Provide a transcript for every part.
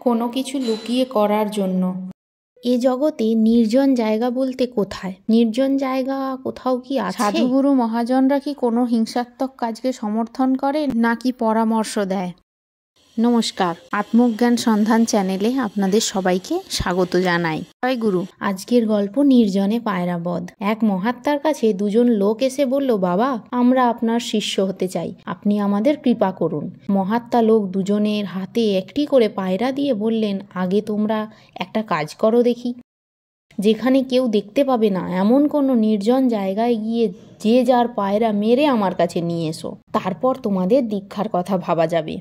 কোনো কিছু লুকিয়ে করার জন্য। এ জগতে নির্জন জায়গা বলতে কোথায়? নির্জন জায়গা কোথাও কি আছে? সাধুগুরু মহাজনরা কি কোনো হিংসাত্মক কাজকে সমর্থন করে নাকি পরামর্শ দেয়? নমস্কার, আত্মজ্ঞান সন্ধান চ্যানেলে আপনাদের সবাইকে স্বাগত জানাই। জয় গুরু। আজকের গল্প নির্জনে পায়রা বধ। এক মহাত্মার কাছে দুজন লোক এসে বলল, বাবা, আমরা আপনার শিষ্য হতে চাই, আপনি আমাদের কৃপা করুন। মহাত্মা লোক দুজনের হাতে একটি করে পায়রা দিয়ে বললেন, আগে তোমরা একটা কাজ করো দেখি। যেখানে কেউ দেখতে পাবে না এমন কোনো নির্জন জায়গায় গিয়ে যে যার পায়রা মেরে আমার কাছে নিয়ে এসো, তারপর তোমাদের দীক্ষার কথা ভাবা যাবে।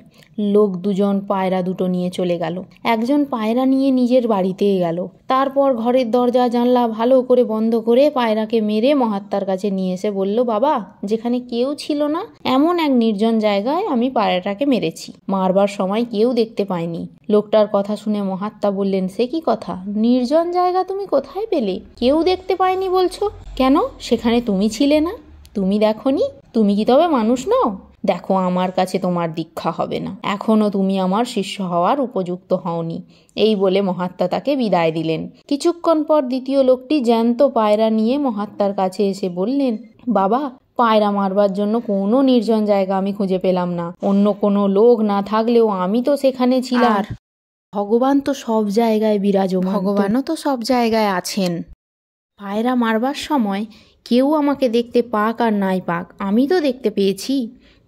লোক দুজন পায়রা দুটো নিয়ে চলে গেল। একজন পায়রা নিয়ে নিজের বাড়িতে গেল, তারপর ঘরের দরজা জানলা ভালো করে বন্ধ করে পায়রাকে মেরে মহাত্মার কাছে নিয়ে এসে বলল, বাবা, যেখানে কেউ ছিল না এমন এক নির্জন জায়গায় আমি পায়রাটাকে মেরেছি, মারবার সময় কেউ দেখতে পায়নি। লোকটার কথা শুনে মহাত্মা বললেন, সে কি কথা? নির্জন জায়গা তুমি কোথায় পেলে? কেউ দেখতে পায়নি বলছো কেন? সেখানে তুমি ছিলে না, তুমি দেখোনি? তুমি কি তবে মানুষ নও? দেখো, আমার কাছে তোমার দীক্ষা হবে না, এখনো তুমি আমার শিষ্য হওয়ার উপযুক্ত হওনি। এই বলে মহাত্মা তাকে বিদায় দিলেন। কিছুক্ষণ পর দ্বিতীয় লোকটি জ্যান্ত পায়রা নিয়ে মহাত্মার কাছে এসে বললেন, বাবা, পায়রা মারবার জন্য কোনো নির্জন জায়গা আমি খুঁজে পেলাম না। অন্য কোনো লোক না থাকলেও আমি তো সেখানে ছিলাম। আর ভগবান তো সব জায়গায় বিরাজমান, ভগবানও তো সব জায়গায় আছেন। পায়রা মারবার সময় কেউ আমাকে দেখতে পাক আর নাই পাক, আমি তো দেখতে পেয়েছি।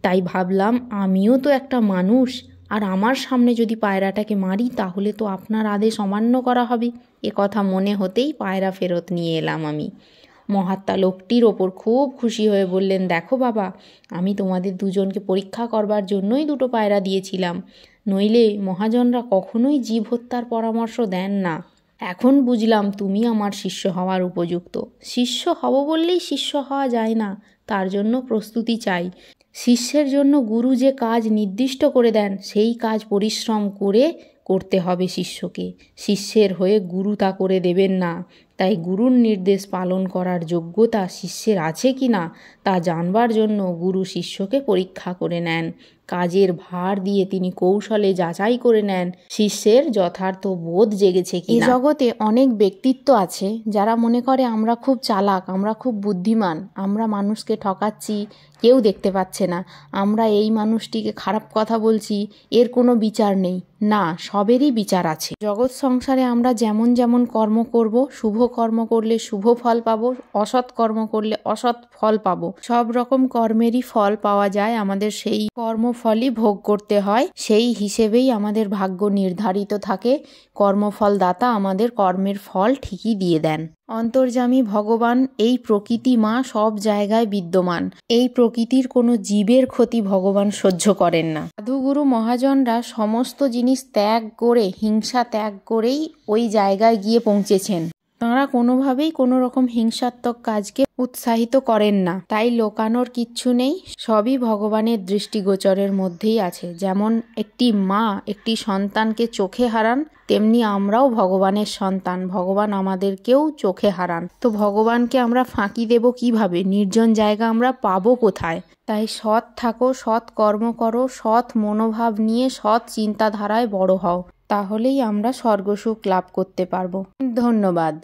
তাই ভাবলাম আমিও তো একটা মানুষ, আর আমার সামনে যদি পায়রাটাকে মারি তাহলে তো আপনার আদেশ অমান্য করা হবে। এ কথা মনে হতেই পায়রা ফেরত নিয়ে এলাম আমি। মহাত্মা লোকটির ওপর খুব খুশি হয়ে বললেন, দেখো বাবা, আমি তোমাদের দুজনকে পরীক্ষা করবার জন্যই দুটো পায়রা দিয়েছিলাম, নইলে মহাজনরা কখনোই জীব হত্যার পরামর্শ দেন না। এখন বুঝলাম তুমি আমার শিষ্য হওয়ার উপযুক্ত। শিষ্য হব বললেই শিষ্য হওয়া যায় না, তার জন্য প্রস্তুতি চাই। শিষ্যের জন্য গুরু যে কাজ নির্দিষ্ট করে দেন সেই কাজ পরিশ্রম করে করতে হবে শিষ্যকে। শিষ্যের হয়ে গুরু তা করে দেবেন না। তাই গুরুর নির্দেশ পালন করার যোগ্যতা শিষ্যের আছে কি না তা জানবার জন্য গুরু শিষ্যকে পরীক্ষা করে নেন। কাজের ভার দিয়ে তিনি কৌশলে যাচাই করে নেন শিষ্যের যথার্থ বোধ জেগেছে কিনা। এই জগতে অনেক ব্যক্তিত্ব আছে যারা মনে করে আমরা খুব চালাক, আমরা খুব বুদ্ধিমান, আমরা মানুষকে ঠকাচ্ছি, কেউ দেখতে পাচ্ছে না, আমরা এই মানুষটিকে খারাপ কথা বলছি, এর কোনো বিচার নেই। না, সবেরই বিচার আছে। জগৎ সংসারে আমরা যেমন যেমন কর্ম করব, শুভ কর্ম করলে শুভ ফল পাবো, অসৎ কর্ম করলে অসৎ ফল পাবো। সব রকম কর্মেরই ফল পাওয়া যায়, আমাদের সেই কর্মফলই ভোগ করতে হয়। সেই হিসেবেই আমাদের ভাগ্য নির্ধারিত থাকে। কর্মফল দাতা আমাদের কর্মের ফল ঠিকই দিয়ে দেন। অন্তর্যামী ভগবান, এই প্রকৃতি মা সব জায়গায় বিদ্যমান। এই প্রকৃতির কোনো জীবের ক্ষতি ভগবান সহ্য করেন না। সাধুগুরু মহাজনরা সমস্ত জিনিস ত্যাগ করে, হিংসা ত্যাগ করেই ওই জায়গায় গিয়ে পৌঁছেছেন। তাঁরা কোনোভাবেই কোনো রকম হিংসাত্মক কাজকে উৎসাহিত করেন না। তাই লোকানোর কিচ্ছু নেই, সবই ভগবানের দৃষ্টিগোচরের মধ্যেই আছে। যেমন একটি মা একটি সন্তানকে চোখে হারান, তেমনি আমরাও ভগবানের সন্তান, ভগবান আমাদেরকেও চোখে হারান। তো ভগবানকে আমরা ফাঁকি দেব কিভাবে? নির্জন জায়গা আমরা পাবো কোথায়? তাই সৎ থাকো, সৎ কর্ম করো, সৎ মনোভাব নিয়ে সৎ চিন্তাধারায় বড় হও, তাহলেই আমরা স্বর্গসুখ লাভ করতে পারবো। ধন্যবাদ।